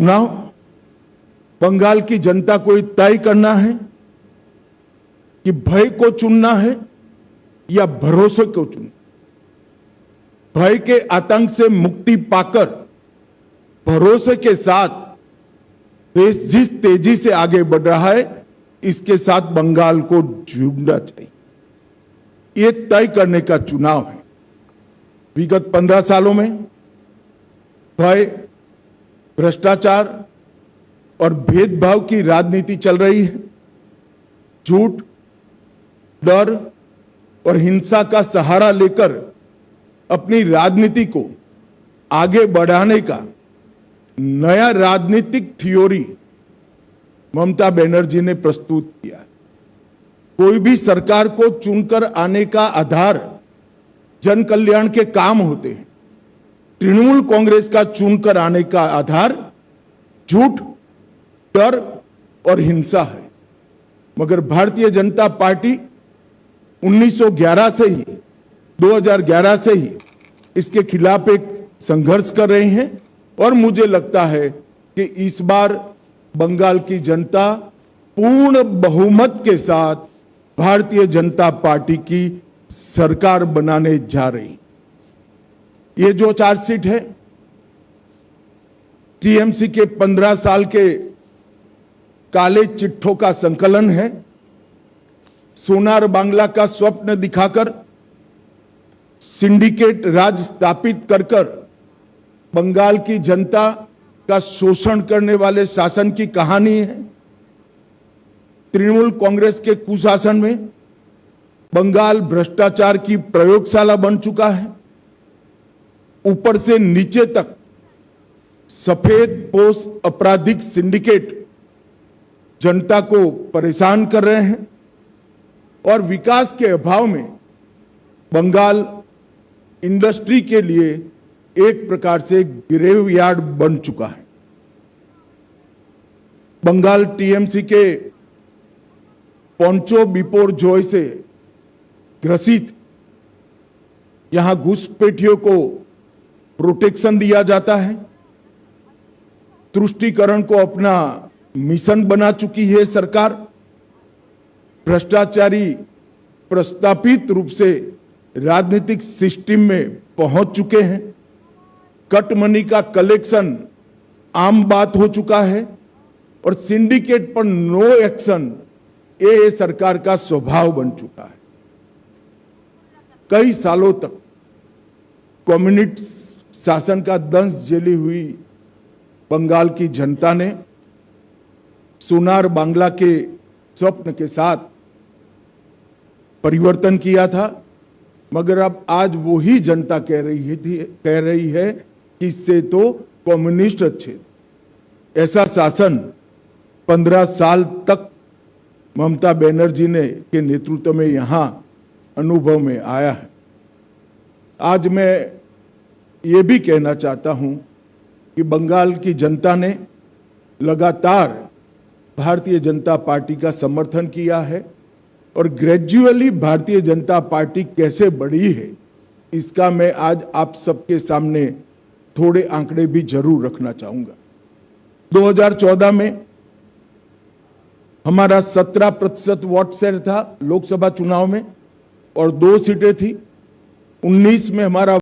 चुनाव बंगाल की जनता को तय करना है कि भय को चुनना है या भरोसे को चुनना। भय के आतंक से मुक्ति पाकर भरोसे के साथ देश जिस तेजी से आगे बढ़ रहा है, इसके साथ बंगाल को जुड़ना चाहिए। ये तय करने का चुनाव है। विगत 15 सालों में भय, भ्रष्टाचार और भेदभाव की राजनीति चल रही है। झूठ, डर और हिंसा का सहारा लेकर अपनी राजनीति को आगे बढ़ाने का नया राजनीतिक थ्योरी ममता बनर्जी ने प्रस्तुत किया। कोई भी सरकार को चुनकर आने का आधार जन कल्याण के काम होते हैं। तृणमूल कांग्रेस का चुनकर आने का आधार झूठ, डर और हिंसा है। मगर भारतीय जनता पार्टी 1911 से ही 2011 से ही इसके खिलाफ एक संघर्ष कर रहे हैं और मुझे लगता है कि इस बार बंगाल की जनता पूर्ण बहुमत के साथ भारतीय जनता पार्टी की सरकार बनाने जा रही। ये जो चार्जशीट है टीएमसी के 15 साल के काले चिट्ठों का संकलन है। सोनार बांग्ला का स्वप्न दिखाकर सिंडिकेट राज स्थापित कर बंगाल की जनता का शोषण करने वाले शासन की कहानी है। तृणमूल कांग्रेस के कुशासन में बंगाल भ्रष्टाचार की प्रयोगशाला बन चुका है। ऊपर से नीचे तक सफेद पोश आपराधिक सिंडिकेट जनता को परेशान कर रहे हैं और विकास के अभाव में बंगाल इंडस्ट्री के लिए एक प्रकार से ग्रेवयार्ड बन चुका है। बंगाल टीएमसी के पोंचो बिपोर जॉय से ग्रसित यहां घुसपैठियों को प्रोटेक्शन दिया जाता है। तुष्टीकरण को अपना मिशन बना चुकी है सरकार। भ्रष्टाचारी प्रस्तापित रूप से राजनीतिक सिस्टम में पहुंच चुके हैं। कट मनी का कलेक्शन आम बात हो चुका है और सिंडिकेट पर नो एक्शन ये सरकार का स्वभाव बन चुका है। कई सालों तक कम्युनिस्ट शासन का दंश झेली हुई बंगाल की जनता ने सोनार बांग्ला के स्वप्न के साथ परिवर्तन किया था। मगर अब आज वही जनता कह रही है कि इससे तो कम्युनिस्ट अच्छे। ऐसा शासन 15 साल तक ममता बनर्जी ने के नेतृत्व में यहां अनुभव में आया है। आज मैं ये भी कहना चाहता हूं कि बंगाल की जनता ने लगातार भारतीय जनता पार्टी का समर्थन किया है और ग्रेजुअली भारतीय जनता पार्टी कैसे बढ़ी है इसका मैं आज आप सबके सामने थोड़े आंकड़े भी जरूर रखना चाहूंगा। 2014 में हमारा 17% वोट शेयर था लोकसभा चुनाव में और 2 सीटें थी। 19 में हमारा